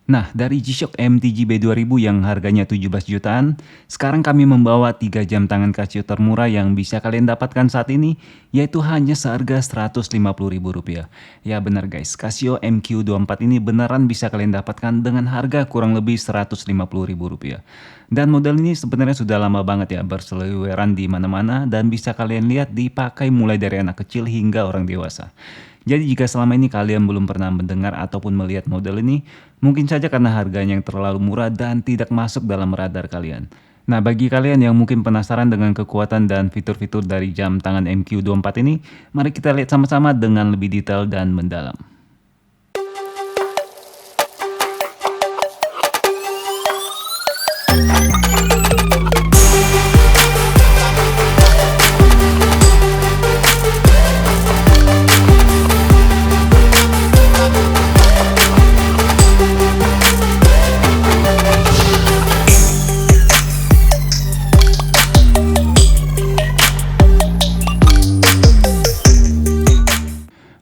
Nah, dari G-Shock MTG B2000 yang harganya 17 jutaan, sekarang kami membawa 3 jam tangan Casio termurah yang bisa kalian dapatkan saat ini, yaitu hanya seharga Rp150.000. Ya benar guys, Casio MQ24 ini beneran bisa kalian dapatkan dengan harga kurang lebih Rp150.000. Dan model ini sebenarnya sudah lama banget ya berseliweran di mana-mana dan bisa kalian lihat dipakai mulai dari anak kecil hingga orang dewasa. Jadi jika selama ini kalian belum pernah mendengar ataupun melihat model ini, mungkin saja karena harganya yang terlalu murah dan tidak masuk dalam radar kalian. Nah, bagi kalian yang mungkin penasaran dengan kekuatan dan fitur-fitur dari jam tangan MQ24 ini, mari kita lihat sama-sama dengan lebih detail dan mendalam.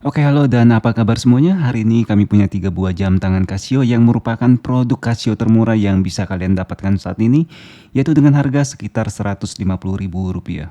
Oke, halo dan apa kabar semuanya? Hari ini kami punya 3 buah jam tangan Casio yang merupakan produk Casio termurah yang bisa kalian dapatkan saat ini, yaitu dengan harga sekitar Rp150.000.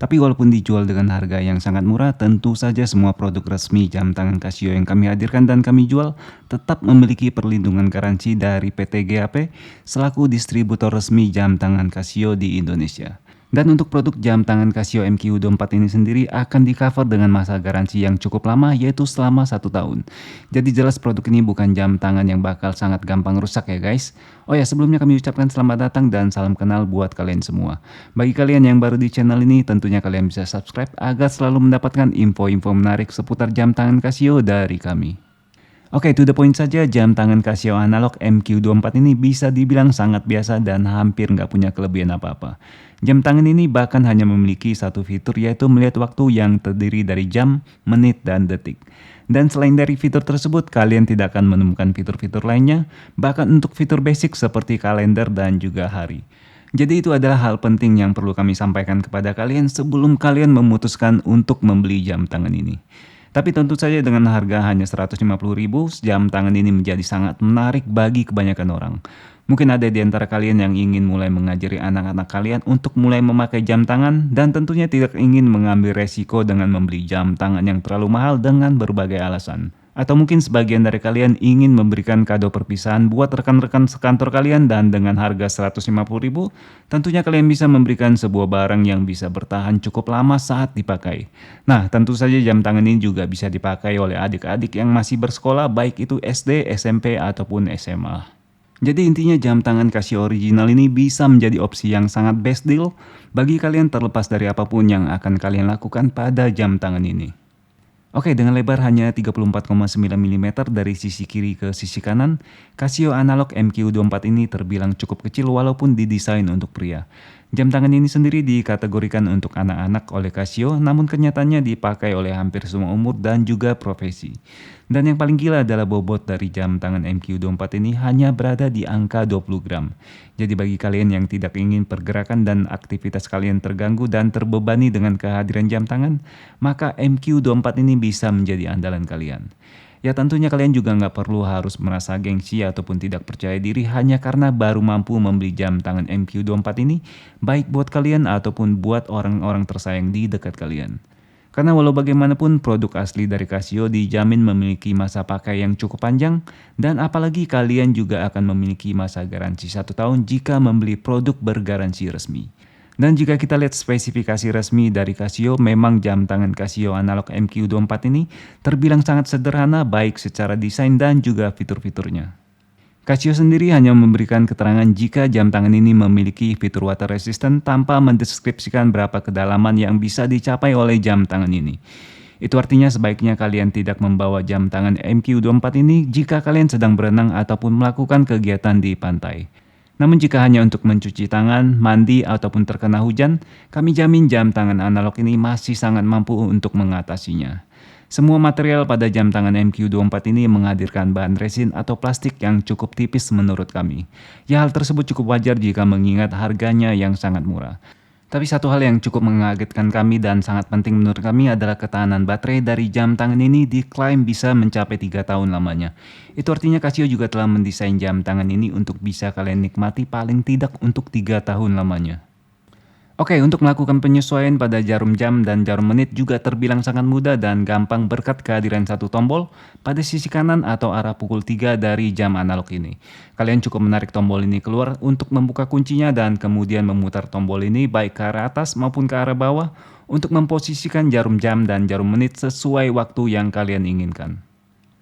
Tapi walaupun dijual dengan harga yang sangat murah, tentu saja semua produk resmi jam tangan Casio yang kami hadirkan dan kami jual tetap memiliki perlindungan garansi dari PT GAP selaku distributor resmi jam tangan Casio di Indonesia. Dan untuk produk jam tangan Casio MQ24 ini sendiri akan di-cover dengan masa garansi yang cukup lama, yaitu selama 1 tahun. Jadi jelas produk ini bukan jam tangan yang bakal sangat gampang rusak ya guys. Oh ya, sebelumnya kami ucapkan selamat datang dan salam kenal buat kalian semua. Bagi kalian yang baru di channel ini, tentunya kalian bisa subscribe agar selalu mendapatkan info-info menarik seputar jam tangan Casio dari kami. Oke, to the point saja, jam tangan Casio analog MQ24 ini bisa dibilang sangat biasa dan hampir nggak punya kelebihan apa-apa. Jam tangan ini bahkan hanya memiliki satu fitur, yaitu melihat waktu yang terdiri dari jam, menit, dan detik. Dan selain dari fitur tersebut, kalian tidak akan menemukan fitur-fitur lainnya, bahkan untuk fitur basic seperti kalender dan juga hari. Jadi itu adalah hal penting yang perlu kami sampaikan kepada kalian sebelum kalian memutuskan untuk membeli jam tangan ini. Tapi tentu saja dengan harga hanya Rp150.000, jam tangan ini menjadi sangat menarik bagi kebanyakan orang. Mungkin ada di antara kalian yang ingin mulai mengajari anak-anak kalian untuk mulai memakai jam tangan dan tentunya tidak ingin mengambil resiko dengan membeli jam tangan yang terlalu mahal dengan berbagai alasan. Atau mungkin sebagian dari kalian ingin memberikan kado perpisahan buat rekan-rekan sekantor kalian dan dengan harga Rp150.000, tentunya kalian bisa memberikan sebuah barang yang bisa bertahan cukup lama saat dipakai. Nah, tentu saja jam tangan ini juga bisa dipakai oleh adik-adik yang masih bersekolah, baik itu SD, SMP, ataupun SMA. Jadi intinya jam tangan Casio original ini bisa menjadi opsi yang sangat best deal bagi kalian terlepas dari apapun yang akan kalian lakukan pada jam tangan ini. Oke, dengan lebar hanya 34,9 mm dari sisi kiri ke sisi kanan, Casio analog MQ24 ini terbilang cukup kecil walaupun didesain untuk pria. Jam tangan ini sendiri dikategorikan untuk anak-anak oleh Casio, namun kenyataannya dipakai oleh hampir semua umur dan juga profesi. Dan yang paling gila adalah bobot dari jam tangan MQ24 ini hanya berada di angka 20 gram. Jadi bagi kalian yang tidak ingin pergerakan dan aktivitas kalian terganggu dan terbebani dengan kehadiran jam tangan, maka MQ24 ini bisa menjadi andalan kalian. Ya tentunya kalian juga nggak perlu harus merasa gengsi ataupun tidak percaya diri hanya karena baru mampu membeli jam tangan MQ24 ini, baik buat kalian ataupun buat orang-orang tersayang di dekat kalian. Karena walau bagaimanapun produk asli dari Casio dijamin memiliki masa pakai yang cukup panjang dan apalagi kalian juga akan memiliki masa garansi 1 tahun jika membeli produk bergaransi resmi. Dan jika kita lihat spesifikasi resmi dari Casio, memang jam tangan Casio analog MQ24 ini terbilang sangat sederhana baik secara desain dan juga fitur-fiturnya. Casio sendiri hanya memberikan keterangan jika jam tangan ini memiliki fitur water resistant tanpa mendeskripsikan berapa kedalaman yang bisa dicapai oleh jam tangan ini. Itu artinya sebaiknya kalian tidak membawa jam tangan MQ24 ini jika kalian sedang berenang ataupun melakukan kegiatan di pantai. Namun jika hanya untuk mencuci tangan, mandi, ataupun terkena hujan, kami jamin jam tangan analog ini masih sangat mampu untuk mengatasinya. Semua material pada jam tangan MQ24 ini menghadirkan bahan resin atau plastik yang cukup tipis menurut kami. Ya hal tersebut cukup wajar jika mengingat harganya yang sangat murah. Tapi satu hal yang cukup mengagetkan kami dan sangat penting menurut kami adalah ketahanan baterai dari jam tangan ini diklaim bisa mencapai 3 tahun lamanya. Itu artinya Casio juga telah mendesain jam tangan ini untuk bisa kalian nikmati paling tidak untuk 3 tahun lamanya. Oke, untuk melakukan penyesuaian pada jarum jam dan jarum menit juga terbilang sangat mudah dan gampang berkat kehadiran satu tombol pada sisi kanan atau arah pukul 3 dari jam analog ini. Kalian cukup menarik tombol ini keluar untuk membuka kuncinya dan kemudian memutar tombol ini baik ke arah atas maupun ke arah bawah untuk memposisikan jarum jam dan jarum menit sesuai waktu yang kalian inginkan.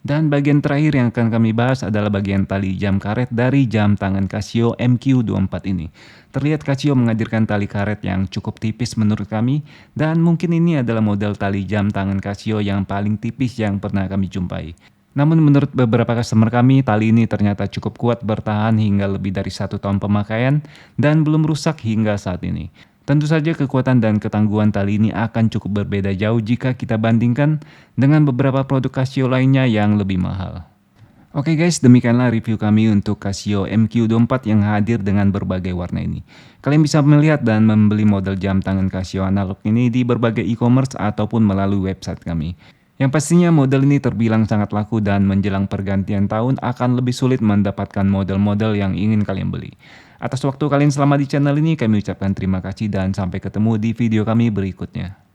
Dan bagian terakhir yang akan kami bahas adalah bagian tali jam karet dari jam tangan Casio MQ24 ini. Terlihat Casio menghadirkan tali karet yang cukup tipis menurut kami, dan mungkin ini adalah model tali jam tangan Casio yang paling tipis yang pernah kami jumpai. Namun menurut beberapa customer kami, tali ini ternyata cukup kuat bertahan hingga lebih dari 1 tahun pemakaian dan belum rusak hingga saat ini. Tentu saja kekuatan dan ketangguhan tali ini akan cukup berbeda jauh jika kita bandingkan dengan beberapa produk Casio lainnya yang lebih mahal. Oke guys, demikianlah review kami untuk Casio MQ24 yang hadir dengan berbagai warna ini. Kalian bisa melihat dan membeli model jam tangan Casio analog ini di berbagai e-commerce ataupun melalui website kami. Yang pastinya model ini terbilang sangat laku dan menjelang pergantian tahun akan lebih sulit mendapatkan model-model yang ingin kalian beli. Atas waktu kalian selama di channel ini, kami ucapkan terima kasih dan sampai ketemu di video kami berikutnya.